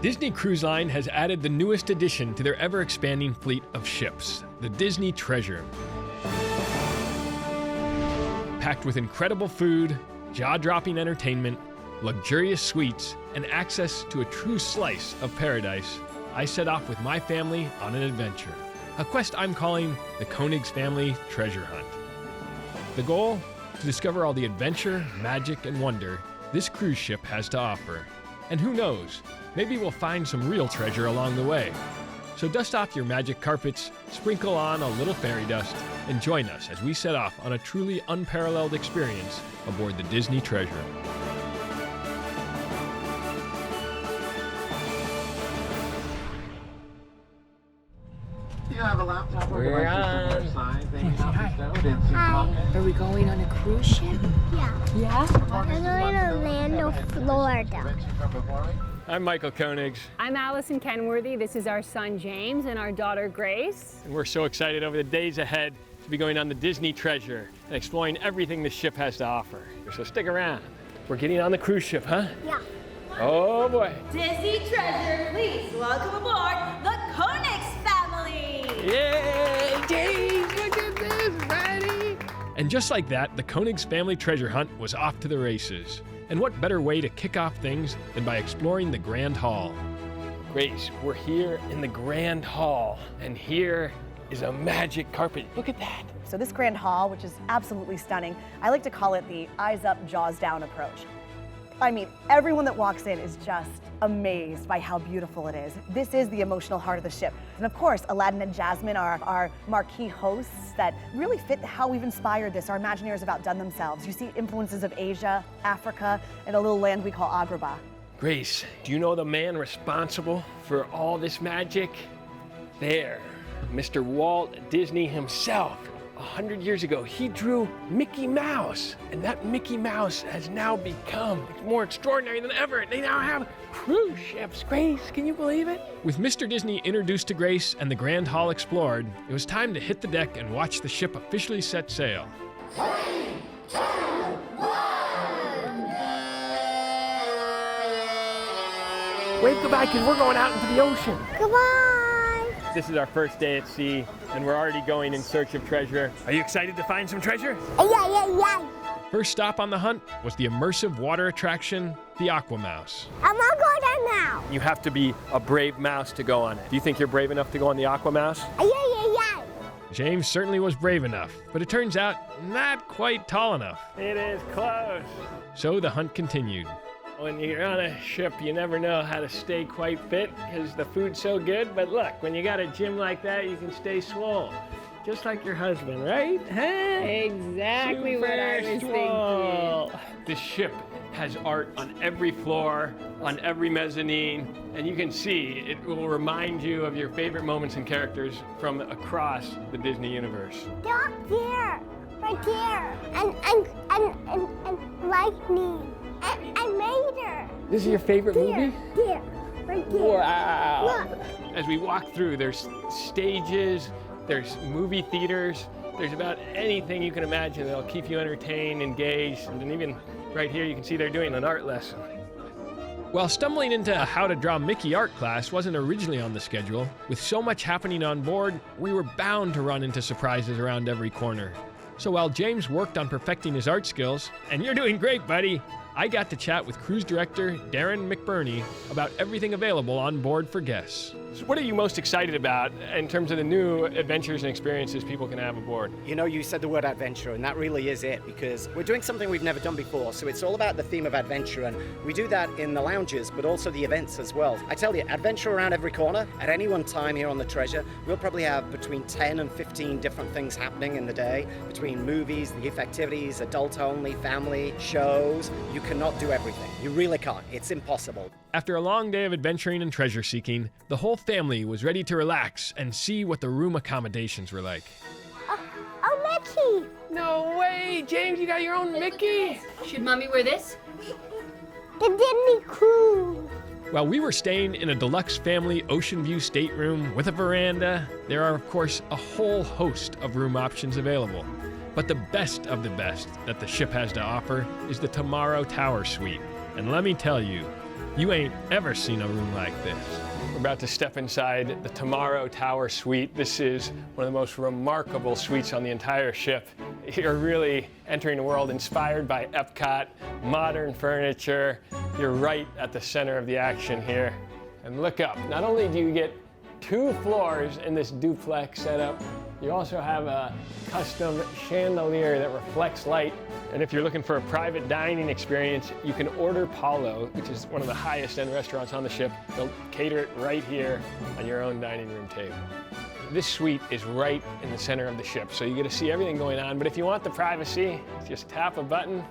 Disney Cruise Line has added the newest addition to their ever-expanding fleet of ships, the Disney Treasure. Packed with incredible food, jaw-dropping entertainment, luxurious suites, and access to a true slice of paradise, I set off with my family on an adventure, a quest I'm calling the Koenig's Family Treasure Hunt. The goal? To discover all the adventure, magic, and wonder this cruise ship has to offer. And who knows, maybe we'll find some real treasure along the way. So dust off your magic carpets, sprinkle on a little fairy dust, and join us as we set off on a truly unparalleled experience aboard the Disney Treasure. You have a laptop or We're devices on. similar size, maybe not bestowed in some pocket. Are we going on a cruise ship? Yeah. Yeah? We're going to Orlando, Florida. I'm Michael Koenigs, I'm Allison Kenworthy. This is our son James and our daughter Grace. and we're so excited over the days ahead to be going on the Disney Treasure and exploring everything the ship has to offer. So stick around. We're getting on the cruise ship, huh? Yeah. Oh boy. Disney Treasure, please welcome aboard the Koenig's family. Yay, James, look at this, ready? And just like that, the Koenig's Family Treasure Hunt was off to the races. And what better way to kick off things than by exploring the Grand Hall? Grace, we're here in the Grand Hall, and here is a magic carpet. Look at that. So this Grand Hall, which is absolutely stunning, I like to call it the eyes up, jaws down approach. I mean, everyone that walks in is just amazed by how beautiful it is. This is the emotional heart of the ship. And of course, Aladdin and Jasmine are our marquee hosts that really fit how we've inspired this. Our Imagineers have outdone themselves. You see influences of Asia, Africa, and a little land we call Agrabah. Grace, do you know the man responsible for all this magic? There, Mr. Walt Disney himself. 100 years ago, he drew Mickey Mouse, and that Mickey Mouse has now become more extraordinary than ever. They now have cruise ships. Grace, can you believe it? With Mr. Disney introduced to Grace and the Grand Hall explored, it was time to hit the deck and watch the ship officially set sail. 3, 2, 1. Wave goodbye, because we're going out into the ocean. Goodbye. This is our first day at sea, and we're already going in search of treasure. Are you excited to find some treasure? Yeah. First stop on the hunt was the immersive water attraction, the Aqua Mouse. I'm gonna go there now. You have to be a brave mouse to go on it. Do you think you're brave enough to go on the Aqua Mouse? Yeah. James certainly was brave enough, but it turns out not quite tall enough. It is close. So the hunt continued. When you're on a ship, you never know how to stay quite fit because the food's so good. But look, when you got a gym like that, you can stay swole. Just like your husband, right? Huh? Exactly what I was Swole. This ship has art on every floor, on every mezzanine, and you can see it will remind you of your favorite moments and characters from across the Disney universe. They're up there, right there, and lightning, and Raider. This is your favorite movie? There, right there. Wow. Look. As we walk through, there's stages, there's movie theaters, there's about anything you can imagine that'll keep you entertained, engaged, and even right here you can see they're doing an art lesson. While stumbling into a How to Draw Mickey art class wasn't originally on the schedule, with so much happening on board, we were bound to run into surprises around every corner. So while James worked on perfecting his art skills, and you're doing great, buddy, I got to chat with cruise director Darren McBurney about everything available on board for guests. So what are you most excited about in terms of the new adventures and experiences people can have aboard? You know, you said the word adventure, and that really is it, because we're doing something we've never done before. So it's all about the theme of adventure, and we do that in the lounges, but also the events as well. I tell you, adventure around every corner. At any one time here on the Treasure, we'll probably have between 10 and 15 different things happening in the day, between movies, the youth activities, adult only, family, shows. You cannot do everything. You really can't. It's impossible. After a long day of adventuring and treasure seeking, the whole family was ready to relax and see what the room accommodations were like. Oh, Mickey. No way, James, you got your own Mickey? Should Mommy wear this? The Disney Cruise. While we were staying in a deluxe family ocean view stateroom with a veranda, there are of course a whole host of room options available. But the best of the best that the ship has to offer is the Tomorrow Tower Suite. And let me tell you, you ain't ever seen a room like this. We're about to step inside the Tomorrow Tower Suite. This is one of the most remarkable suites on the entire ship. You're really entering a world inspired by Epcot, modern furniture. You're right at the center of the action here. And look up, not only do you get 2 floors in this duplex setup, you also have a custom chandelier that reflects light. And if you're looking for a private dining experience, you can order Paulo, which is one of the highest end restaurants on the ship. They'll cater it right here on your own dining room table. This suite is right in the center of the ship, so you get to see everything going on. But if you want the privacy, just tap a button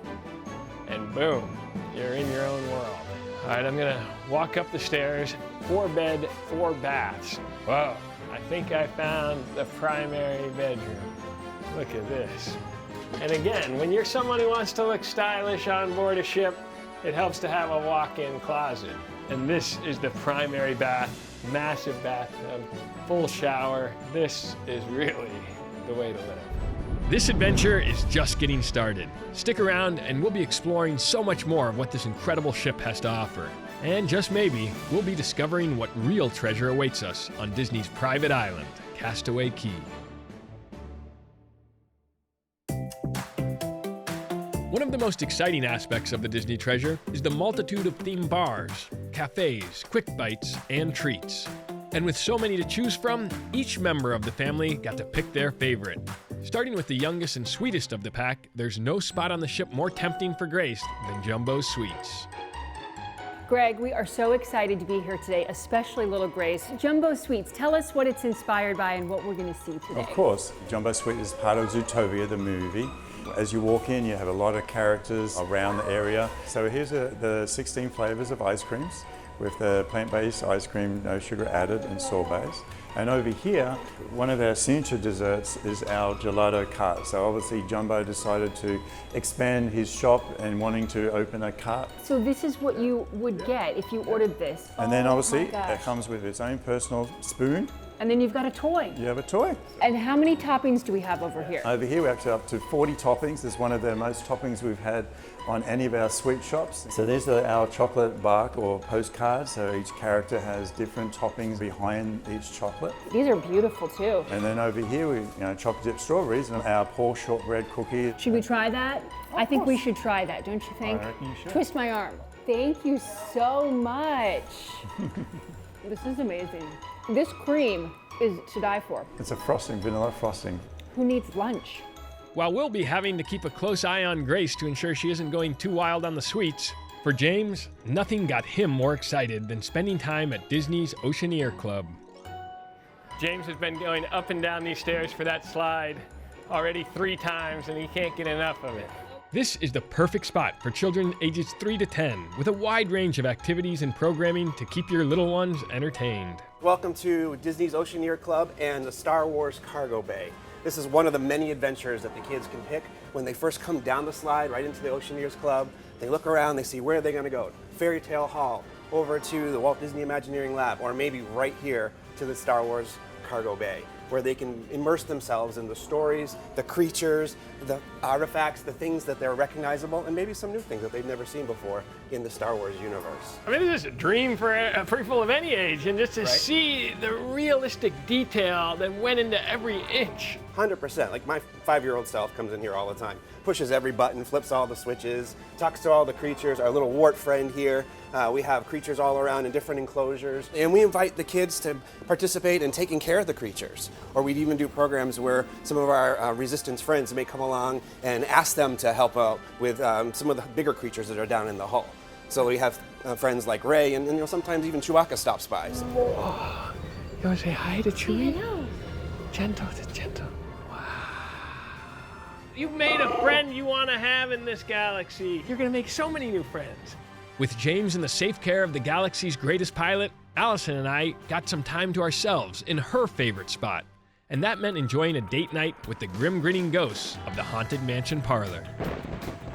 and boom, you're in your own world. All right, I'm gonna walk up the stairs, 4 bed, 4 baths. Whoa, I think I found the primary bedroom. Look at this. And again, when you're someone who wants to look stylish on board a ship, it helps to have a walk-in closet. And this is the primary bath, massive bathtub, full shower. This is really the way to live. This adventure is just getting started. Stick around and we'll be exploring so much more of what this incredible ship has to offer. And just maybe, we'll be discovering what real treasure awaits us on Disney's private island, Castaway Key. One of the most exciting aspects of the Disney treasure is the multitude of themed bars, cafes, quick bites, and treats. And with so many to choose from, each member of the family got to pick their favorite. Starting with the youngest and sweetest of the pack, there's no spot on the ship more tempting for Grace than Jumbo's Suites. Greg, we are so excited to be here today, especially little Grace. Jumbo Suites, tell us what it's inspired by and what we're going to see today. Of course, Jumbo Suite is part of Zootopia, the movie. As you walk in, you have a lot of characters around the area. So here's the 16 flavors of ice creams with the plant-based ice cream, no sugar added, and sorbets. And over here, one of our signature desserts is our gelato cart. So obviously Jumbo decided to expand his shop and wanting to open a cart. So this is what you would get if you ordered this. And then obviously my gosh. it comes with its own personal spoon. And then you've got a toy. You have a toy. And how many toppings do we have over here? Over here we're actually up to 40 toppings. It's one of the most toppings we've had on any of our sweet shops. So these are our chocolate bark or postcards. So each character has different toppings behind each chocolate. These are beautiful too. And then over here we, chocolate dip strawberries and our Paul shortbread cookie. Should we try that? I think we should try that, don't you think? I reckon you should. Twist my arm. Thank you so much. This is amazing. This cream is to die for. It's a frosting, vanilla frosting. Who needs lunch? While we'll be having to keep a close eye on Grace to ensure she isn't going too wild on the sweets, for James, nothing got him more excited than spending time at Disney's Oceaneer Club. James has been going up and down these stairs for that slide already 3 times and he can't get enough of it. This is the perfect spot for children ages 3 to 10 with a wide range of activities and programming to keep your little ones entertained. Welcome to Disney's Oceaneer Club and the Star Wars Cargo Bay. This is one of the many adventures that the kids can pick when they first come down the slide right into the Oceaneers Club. They look around, they see where they're going to go. Fairy Tale Hall, over to the Walt Disney Imagineering Lab, or maybe right here to the Star Wars Cargo Bay, where they can immerse themselves in the stories, the creatures, the artifacts, the things that they're recognizable, and maybe some new things that they've never seen before in the Star Wars universe. I mean, this is a dream for people of any age, and just to see the realistic detail that went into every inch. 100%. Like my 5-year-old self comes in here all the time, pushes every button, flips all the switches, talks to all the creatures. Our little wart friend here. We have creatures all around in different enclosures, and we invite the kids to participate in taking care of the creatures. Or we'd even do programs where some of our Resistance friends may come along and ask them to help out with some of the bigger creatures that are down in the hull. So we have friends like Ray, and sometimes even Chewbacca stops by. So. Oh, you want to say hi to Chewie? I know. Gentle to gentle. Wow. You've made a friend you want to have in this galaxy. You're going to make so many new friends. With James in the safe care of the galaxy's greatest pilot, Allison and I got some time to ourselves in her favorite spot. And that meant enjoying a date night with the grim grinning ghosts of the Haunted Mansion parlor.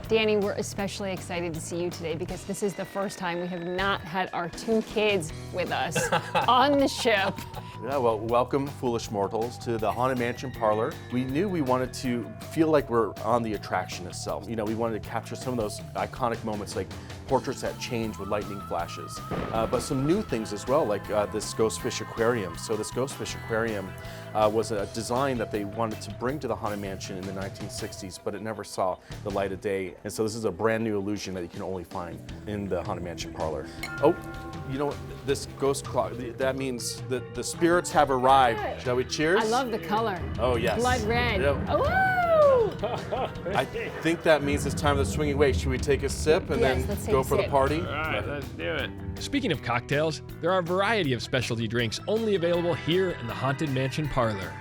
Danny, we're especially excited to see you today because this is the first time we have not had our two kids with us on the ship. Yeah, well, welcome, foolish mortals, to the Haunted Mansion Parlor. We knew we wanted to feel like we're on the attraction itself. You know, we wanted to capture some of those iconic moments like portraits that change with lightning flashes. But some new things as well, like this Ghostfish Aquarium. So this Ghostfish Aquarium was a design that they wanted to bring to the Haunted Mansion in the 1960s, but it never saw the light of day. And so this is a brand new illusion that you can only find in the Haunted Mansion Parlor. Oh, you know what? This ghost clock, that means that the spirits have arrived. Shall we cheers? I love the color. Oh, yes. Blood red. Yep. Oh, I think that means it's time for the swinging wait. Should we take a sip and Yes, then let's take go a for the sip. party? All right, let's do it. Speaking of cocktails, there are a variety of specialty drinks only available here in the Haunted Mansion Parlor.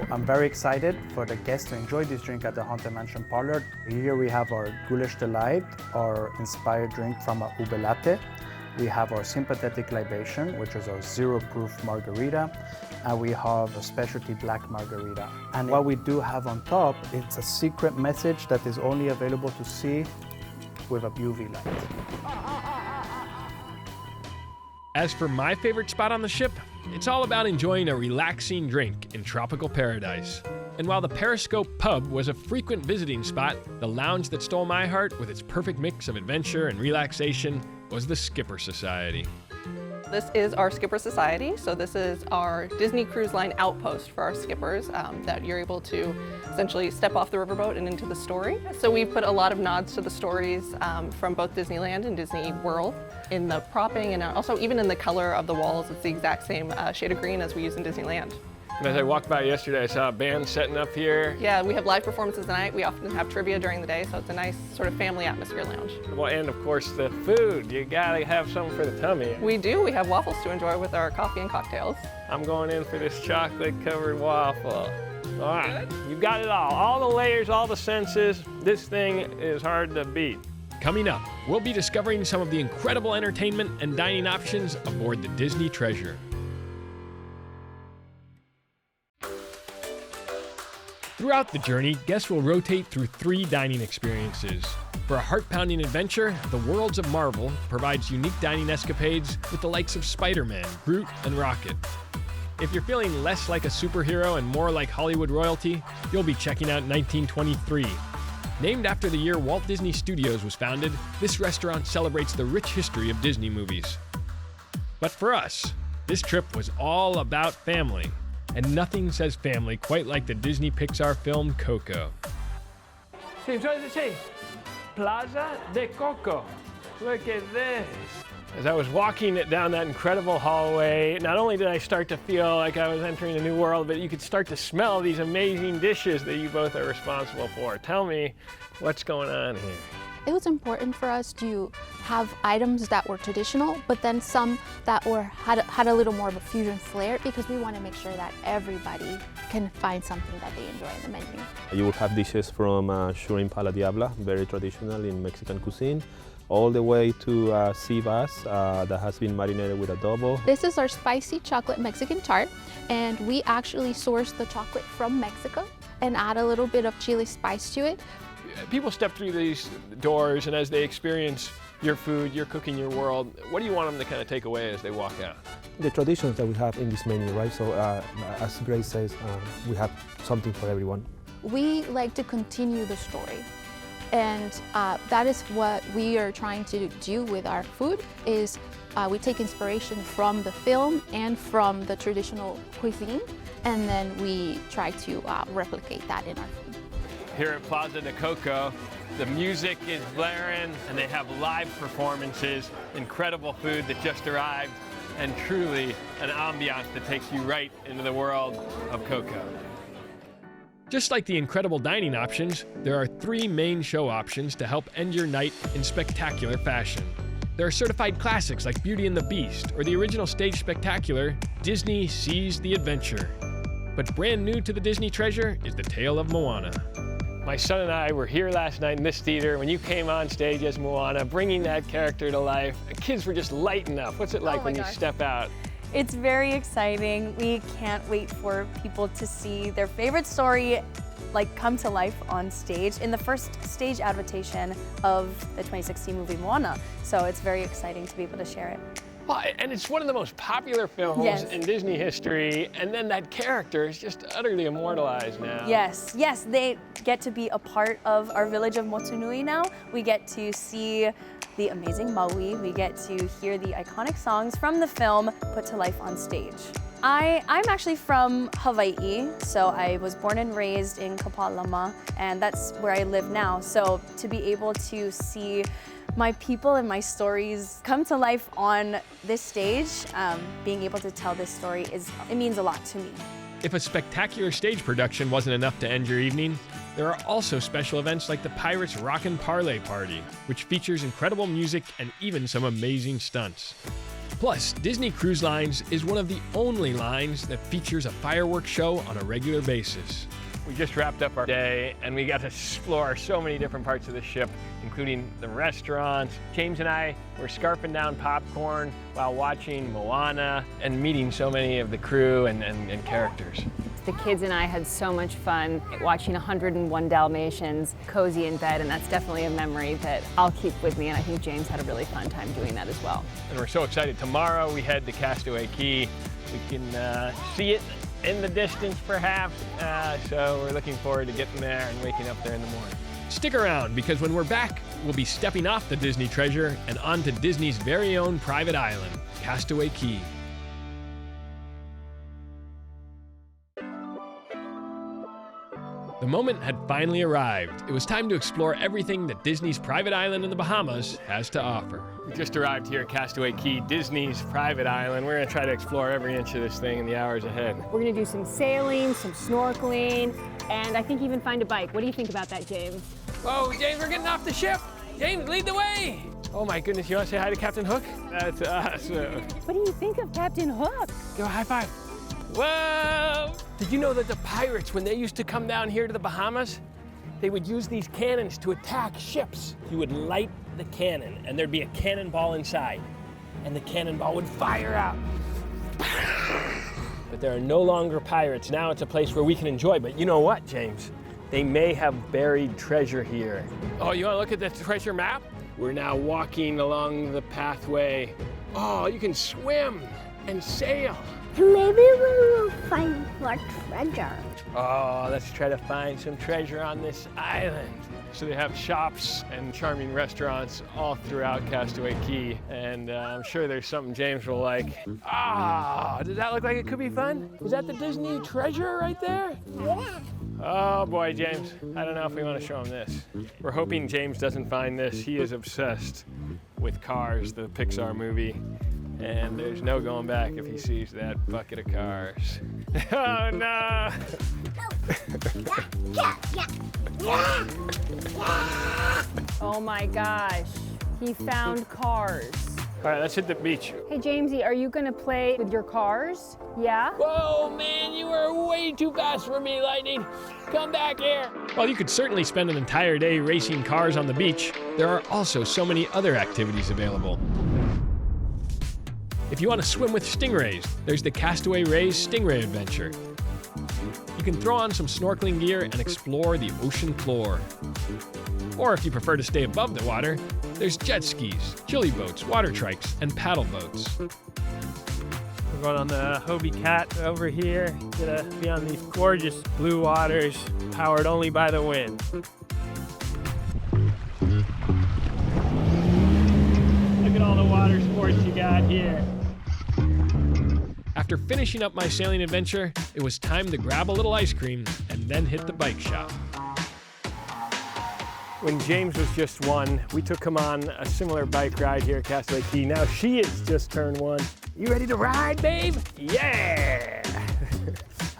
I'm very excited for the guests to enjoy this drink at the Haunted Mansion Parlor. Here we have our Goulash Delight, our inspired drink from a ube latte. We have our sympathetic libation, which is our zero-proof margarita, and we have a specialty black margarita. And what we do have on top, it's a secret message that is only available to see with a UV light. As for my favorite spot on the ship, it's all about enjoying a relaxing drink in tropical paradise. And while the Periscope Pub was a frequent visiting spot, the lounge that stole my heart with its perfect mix of adventure and relaxation was the Skipper Society. This is our Skipper Society, so this is our Disney Cruise Line outpost for our skippers that you're able to essentially step off the riverboat and into the story. So we've put a lot of nods to the stories from both Disneyland and Disney World in the propping and also even in the color of the walls. It's the exact same shade of green as we use in Disneyland. And as I walked by yesterday, I saw a band setting up here. Yeah, we have live performances tonight. We often have trivia during the day, so it's a nice sort of family atmosphere lounge. Well, and of course the food. You gotta have something for the tummy. We do. We have waffles to enjoy with our coffee and cocktails. I'm going in for this chocolate-covered waffle. All right, you got it all the layers, all the senses. This thing is hard to beat. Coming up, we'll be discovering some of the incredible entertainment and dining options aboard the Disney Treasure. Throughout the journey, guests will rotate through 3 dining experiences. For a heart-pounding adventure, the Worlds of Marvel provides unique dining escapades with the likes of Spider-Man, Groot, and Rocket. If you're feeling less like a superhero and more like Hollywood royalty, you'll be checking out 1923. Named after the year Walt Disney Studios was founded, this restaurant celebrates the rich history of Disney movies. But for us, this trip was all about family. And nothing says family quite like the Disney Pixar film Coco. See, what does it say? Plaza de Coco. Look at this. As I was walking down that incredible hallway, not only did I start to feel like I was entering a new world, but you could start to smell these amazing dishes that you both are responsible for. Tell me what's going on here. It was important for us to have items that were traditional, but then some that had a little more of a fusion flair because we want to make sure that everybody can find something that they enjoy in the menu. You will have dishes from shrimp a la diabla, very traditional in Mexican cuisine, all the way to sea bass that has been marinated with adobo. This is our spicy chocolate Mexican tart, and we actually source the chocolate from Mexico and add a little bit of chili spice to it. People step through these doors, and as they experience your food, your cooking, your world, what do you want them to kind of take away as they walk out? The traditions that we have in this menu, right? So as Grace says, we have something for everyone. We like to continue the story, and that is what we are trying to do with our food. Is we take inspiration from the film and from the traditional cuisine, and then we try to replicate that in our food. Here at Plaza de Coco, the music is blaring and they have live performances, incredible food that just arrived, and truly an ambiance that takes you right into the world of Coco. Just like the incredible dining options, there are 3 main show options to help end your night in spectacular fashion. There are certified classics like Beauty and the Beast or the original stage spectacular, Disney Sees the Adventure. But brand new to the Disney Treasure is the tale of Moana. My son and I were here last night in this theater when you came on stage as Moana, bringing that character to life. The kids were just lighting up. What's it like when you step out? It's very exciting. We can't wait for people to see their favorite story like come to life on stage in the first stage adaptation of the 2016 movie Moana. So it's very exciting to be able to share it. Well, and it's one of the most popular films in Disney history, and then that character is just utterly immortalized now. Yes, yes, they get to be a part of our village of Motunui now. We get to see the amazing Maui. We get to hear the iconic songs from the film put to life on stage. I'm actually from Hawaii, so I was born and raised in Kapalama, and that's where I live now. So to be able to see my people and my stories come to life on this stage, being able to tell this story, it means a lot to me. If a spectacular stage production wasn't enough to end your evening, there are also special events like the Pirates Rockin' Parlay Party, which features incredible music and even some amazing stunts. Plus, Disney Cruise Lines is one of the only lines that features a fireworks show on a regular basis. We just wrapped up our day and we got to explore so many different parts of the ship, including the restaurants. James and I were scarfing down popcorn while watching Moana and meeting so many of the crew and characters. The kids and I had so much fun watching 101 Dalmatians cozy in bed, and that's definitely a memory that I'll keep with me, and I think James had a really fun time doing that as well. And we're so excited. Tomorrow we head to Castaway Key. We can see it in the distance perhaps, so we're looking forward to getting there and waking up there in the morning. Stick around, because when we're back, we'll be stepping off the Disney treasure and onto Disney's very own private island, Castaway Key. The moment had finally arrived. It was time to explore everything that Disney's private island in the Bahamas has to offer. We just arrived here at Castaway Key, Disney's private island. We're gonna try to explore every inch of this thing in the hours ahead. We're gonna do some sailing, some snorkeling, and I think even find a bike. What do you think about that, James? Whoa, James, we're getting off the ship. James, lead the way. Oh my goodness, you wanna say hi to Captain Hook? That's awesome. What do you think of Captain Hook? Give a high five. Whoa! Did you know that the pirates, when they used to come down here to the Bahamas, they would use these cannons to attack ships? You would light the cannon, and there'd be a cannonball inside, and the cannonball would fire out. But there are no longer pirates. Now it's a place where we can enjoy. But you know what, James? They may have buried treasure here. Oh, you want to look at the treasure map? We're now walking along the pathway. Oh, you can swim and sail. Maybe we will find more treasure. Oh, let's try to find some treasure on this island. So they have shops and charming restaurants all throughout Castaway Key, and I'm sure there's something James will like. Ah, does that look like it could be fun? Is that the Disney treasure right there? Yeah. Oh boy, James, I don't know if we want to show him this. We're hoping James doesn't find this. He is obsessed with Cars, the Pixar movie. And there's no going back if he sees that bucket of cars. Oh no! Oh my gosh, he found Cars. All right, let's hit the beach. Hey Jamesy, are you gonna play with your cars? Yeah? Whoa, man, you are way too fast for me, Lightning. Come back here. While you could certainly spend an entire day racing cars on the beach, there are also so many other activities available. If you want to swim with stingrays, there's the Castaway Rays Stingray Adventure. You can throw on some snorkeling gear and explore the ocean floor. Or if you prefer to stay above the water, there's jet skis, chili boats, water trikes, and paddle boats. We're going on the Hobie Cat over here. Gonna be on these gorgeous blue waters, powered only by the wind. Look at all the water sports you got here. After finishing up my sailing adventure, it was time to grab a little ice cream and then hit the bike shop. When James was just 1, we took him on a similar bike ride here at Castaway Key. Now she has just turned 1. You ready to ride, babe? Yeah!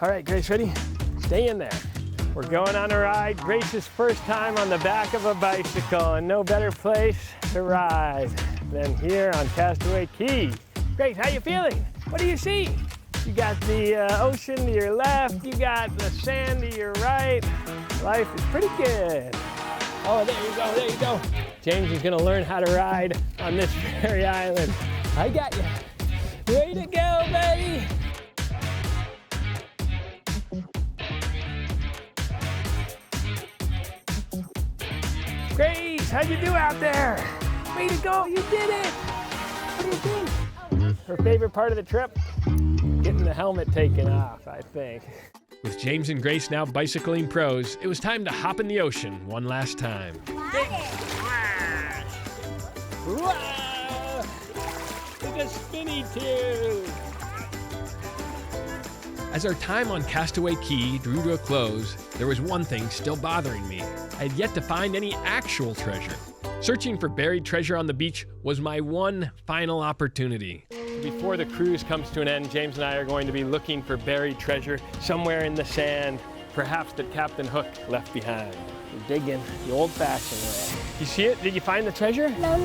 All right, Grace, ready? Stay in there. We're going on a ride. Grace's first time on the back of a bicycle, and no better place to ride than here on Castaway Key. Grace, how you feeling? What do you see? You got the ocean to your left, you got the sand to your right. Life is pretty good. Oh, there you go, there you go. James is gonna learn how to ride on this very island. I got you. Way to go, buddy. how'd you do out there? Way to go, you did it! What do you think? Her favorite part of the trip? Getting the helmet taken off, I think. With James and Grace now bicycling pros, it was time to hop in the ocean one last time. Big splash! Whoa! Look a spinny tube! As our time on Castaway Key drew to a close, there was one thing still bothering me. I had yet to find any actual treasure. Searching for buried treasure on the beach was my one final opportunity. Before the cruise comes to an end, James and I are going to be looking for buried treasure somewhere in the sand, perhaps that Captain Hook left behind. We're digging the old-fashioned way. You see it? Did you find the treasure? No.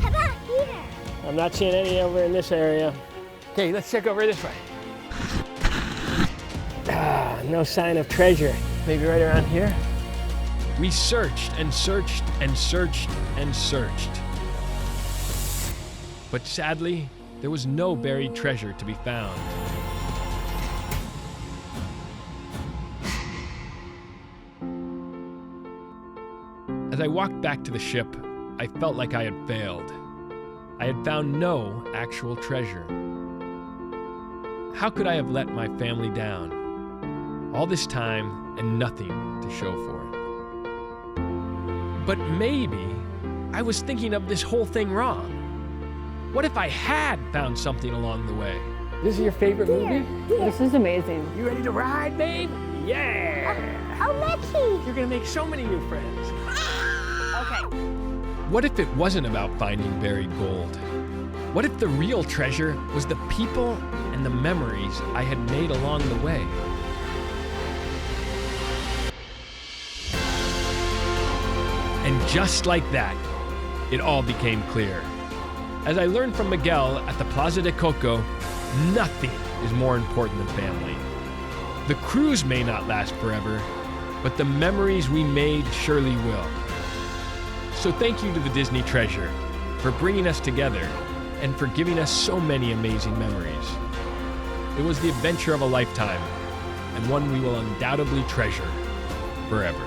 How about here? I'm not seeing any over in this area. Okay, let's check over this way. No sign of treasure. Maybe right around here? We searched and searched and searched and searched. But sadly, there was no buried treasure to be found. As I walked back to the ship, I felt like I had failed. I had found no actual treasure. How could I have let my family down? All this time and nothing to show for it. But maybe I was thinking of this whole thing wrong. What if I had found something along the way? This is your favorite movie? This is amazing. You ready to ride, babe? Yeah! Oh, Mitchie! You're gonna make so many new friends. Okay. What if it wasn't about finding buried gold? What if the real treasure was the people and the memories I had made along the way? And just like that, it all became clear. As I learned from Miguel at the Plaza de Coco, nothing is more important than family. The cruise may not last forever, but the memories we made surely will. So thank you to the Disney Treasure for bringing us together and for giving us so many amazing memories. It was the adventure of a lifetime, and one we will undoubtedly treasure forever.